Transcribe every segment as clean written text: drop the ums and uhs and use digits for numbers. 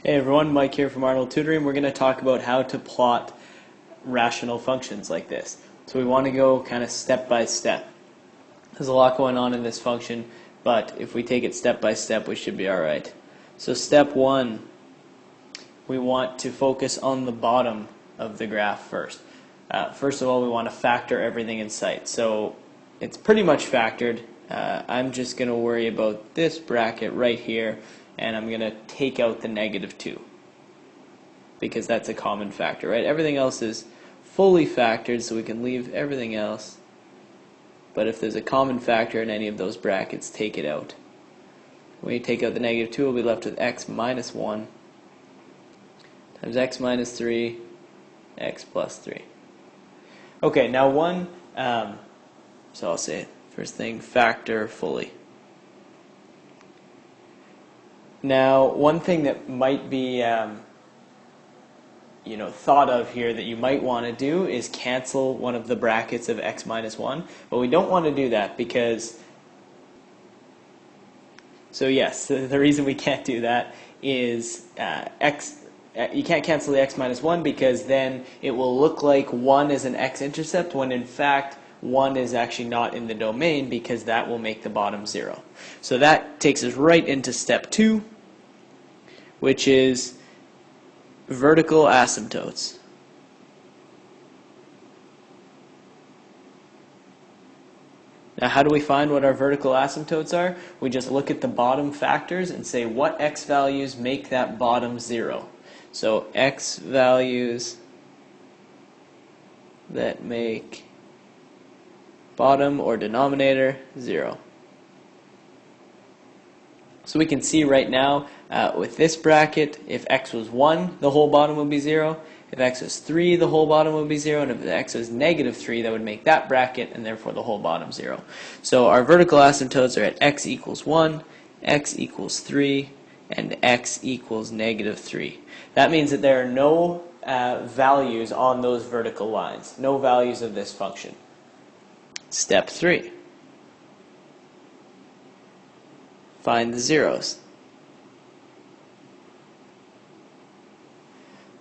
Hey everyone, Mike here from Arnold Tutoring. We're going to talk about how to plot rational functions like this. So we want to go kind of step by step. There's a lot going on in this function, but if we take it step by step, we should be alright. So step one, we want to focus on the bottom of the graph first. First of all, we want to factor everything in sight. So it's pretty much factored. I'm just going to worry about this bracket right here, and I'm going to take out the -2 because that's a common factor, right? Everything else is fully factored, so we can leave everything else. But if there's a common factor in any of those brackets, take it out. When you take out the -2, we'll be left with x minus 1 times x minus 3, x plus 3. Okay, now so I'll say it. First thing, factor fully. Now, one thing that might be thought of here that you might want to do is cancel one of the brackets of x minus 1, but we don't want to do that because, so yes, the reason we can't do that is you can't cancel the x minus 1 because then it will look like 1 is an x-intercept when in fact 1 is actually not in the domain because that will make the bottom 0. So that takes us right into step 2, which is vertical asymptotes. Now, how do we find what our vertical asymptotes are? We just look at the bottom factors and say what x values make that bottom 0. So x values that make bottom or denominator 0. So we can see right now with this bracket, if x was 1, the whole bottom would be 0. If x was 3, the whole bottom would be 0. And if x was -3, that would make that bracket, and therefore the whole bottom 0. So our vertical asymptotes are at x equals 1, x equals 3, and x equals -3. That means that there are no values on those vertical lines, no values of this function. Step 3. Find the zeros.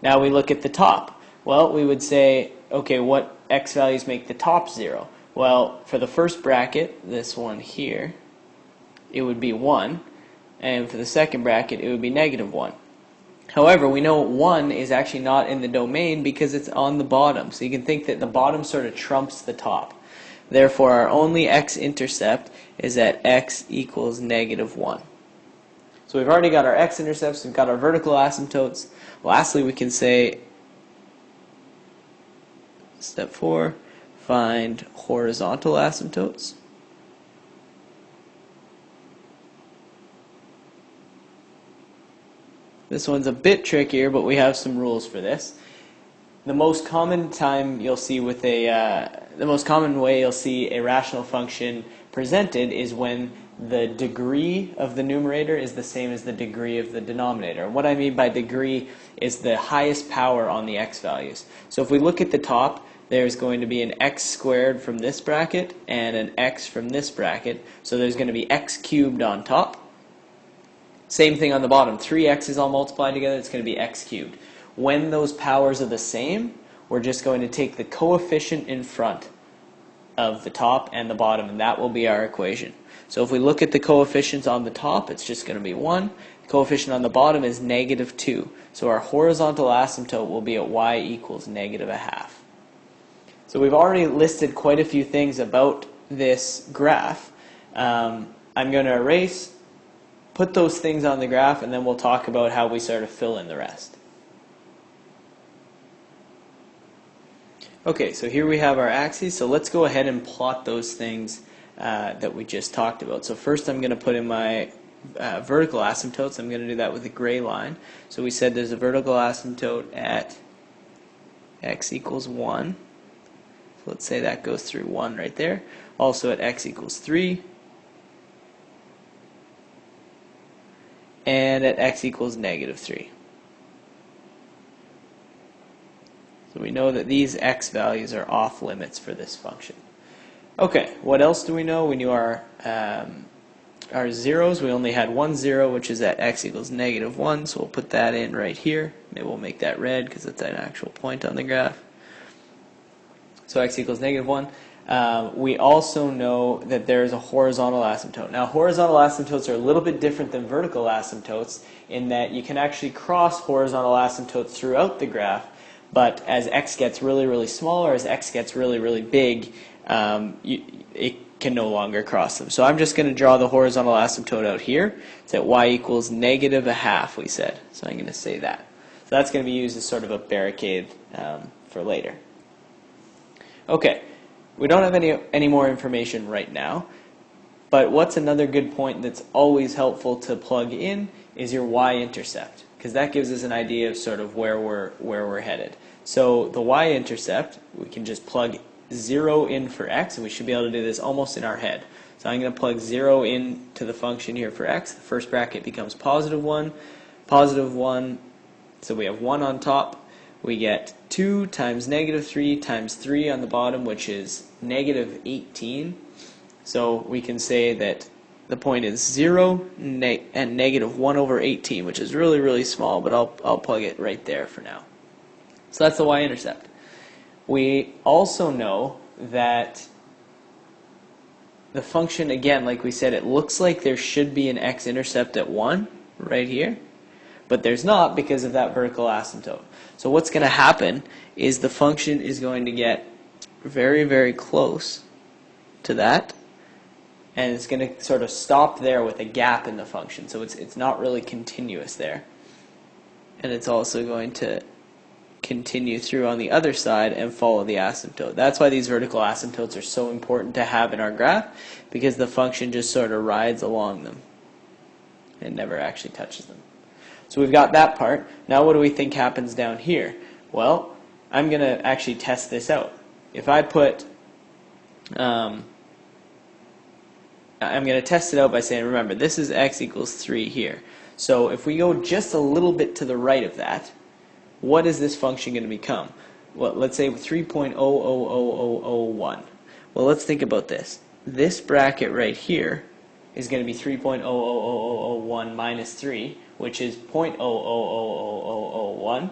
Now we look at the top. Well, we would say, okay, what x values make the top 0? Well, for the first bracket, this one here, it would be 1. And for the second bracket, it would be -1. However, we know 1 is actually not in the domain because it's on the bottom. So you can think that the bottom sort of trumps the top. Therefore, our only x-intercept is at x equals -1. So we've already got our x-intercepts, we've got our vertical asymptotes. Lastly, we can say, step 4, find horizontal asymptotes. This one's a bit trickier, but we have some rules for this. The most common time you'll see with the most common way you'll see a rational function presented is when the degree of the numerator is the same as the degree of the denominator. What I mean by degree is the highest power on the x values. So if we look at the top, there's going to be an x squared from this bracket and an x from this bracket. So there's going to be x cubed on top. Same thing on the bottom. 3x's all multiplied together, it's going to be x cubed. When those powers are the same, we're just going to take the coefficient in front of the top and the bottom, and that will be our equation. So if we look at the coefficients on the top, it's just going to be 1. The coefficient on the bottom is -2. So our horizontal asymptote will be at y equals -1/2. So we've already listed quite a few things about this graph. I'm going to erase, put those things on the graph, and then we'll talk about how we sort of fill in the rest. Okay, so here we have our axes, so let's go ahead and plot those things that we just talked about. So first I'm going to put in my vertical asymptotes. I'm going to do that with a gray line. So we said there's a vertical asymptote at x equals 1. So let's say that goes through 1 right there. Also at x equals 3. And at x equals -3. So we know that these x values are off limits for this function. Okay, what else do we know? We knew our our zeros. We only had one zero, which is at x equals -1, so we'll put that in right here. Maybe we'll make that red because it's an actual point on the graph. So x equals -1. We also know that there's a horizontal asymptote. Now, horizontal asymptotes are a little bit different than vertical asymptotes in that you can actually cross horizontal asymptotes throughout the graph, but as x gets really, really small or as x gets really, really big, it can no longer cross them. So I'm just going to draw the horizontal asymptote out here. It's at y equals -1/2, we said. So I'm going to say that. So that's going to be used as sort of a barricade for later. Okay, we don't have any more information right now, but what's another good point that's always helpful to plug in is your y-intercept, because that gives us an idea of sort of where we're headed. So the y-intercept, we can just plug 0 in for x, and we should be able to do this almost in our head. So I'm going to plug 0 in to the function here for x. The first bracket becomes +1, +1, so we have 1 on top. We get 2 times -3 times 3 on the bottom, which is -18. So we can say that the point is 0 and -1/18, which is really, really small, but I'll plug it right there for now. So that's the y-intercept. We also know that the function, again, like we said, it looks like there should be an x-intercept at 1 right here, but there's not because of that vertical asymptote. So what's going to happen is the function is going to get very, very close to that, and it's going to sort of stop there with a gap in the function. So it's not really continuous there. And it's also going to continue through on the other side and follow the asymptote. That's why these vertical asymptotes are so important to have in our graph, because the function just sort of rides along them and never actually touches them. So we've got that part. Now what do we think happens down here? Well, I'm going to actually test this out. If I put, I'm going to test it out by saying, remember, this is x equals 3 here. So if we go just a little bit to the right of that, what is this function going to become? Well, let's say 3.00001. Well, let's think about this. This bracket right here is going to be 3.00001 minus 3, which is 0.00001,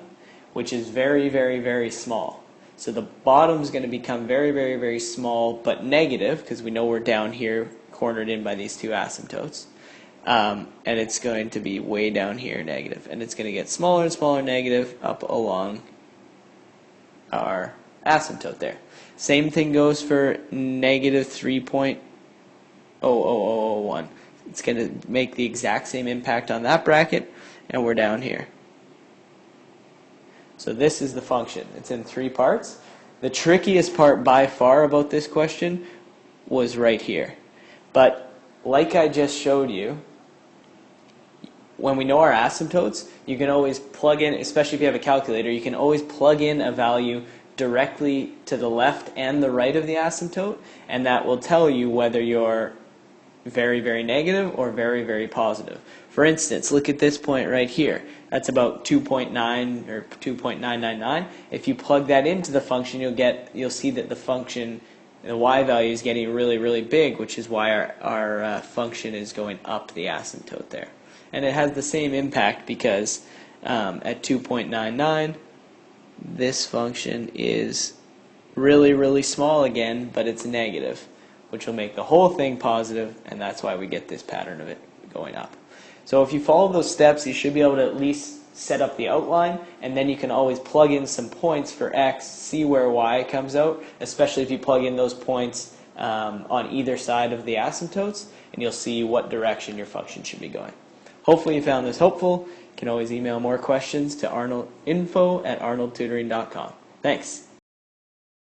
which is very, very, very small. So the bottom is going to become very, very, very small, but negative, because we know we're down here, cornered in by these two asymptotes. And it's going to be way down here, negative. And it's going to get smaller and smaller, negative, up along our asymptote there. Same thing goes for negative 3.00001. It's going to make the exact same impact on that bracket, and we're down here. So this is the function. It's in 3 parts. The trickiest part by far about this question was right here. But like I just showed you, when we know our asymptotes, you can always plug in, especially if you have a calculator, you can always plug in a value directly to the left and the right of the asymptote, and that will tell you whether you're very, very negative or very, very positive. For instance, look at this point right here. That's about 2.9 or 2.999. If you plug that into the function, you'll see that the function, the y value is getting really, really big, which is why our function is going up the asymptote there. And it has the same impact because at 2.99, this function is really, really small again, but it's negative, which will make the whole thing positive, and that's why we get this pattern of it going up. So if you follow those steps, you should be able to at least set up the outline, and then you can always plug in some points for x, see where y comes out, especially if you plug in those points on either side of the asymptotes, and you'll see what direction your function should be going. Hopefully you found this helpful. You can always email more questions to info@arnoldtutoring.com. Thanks.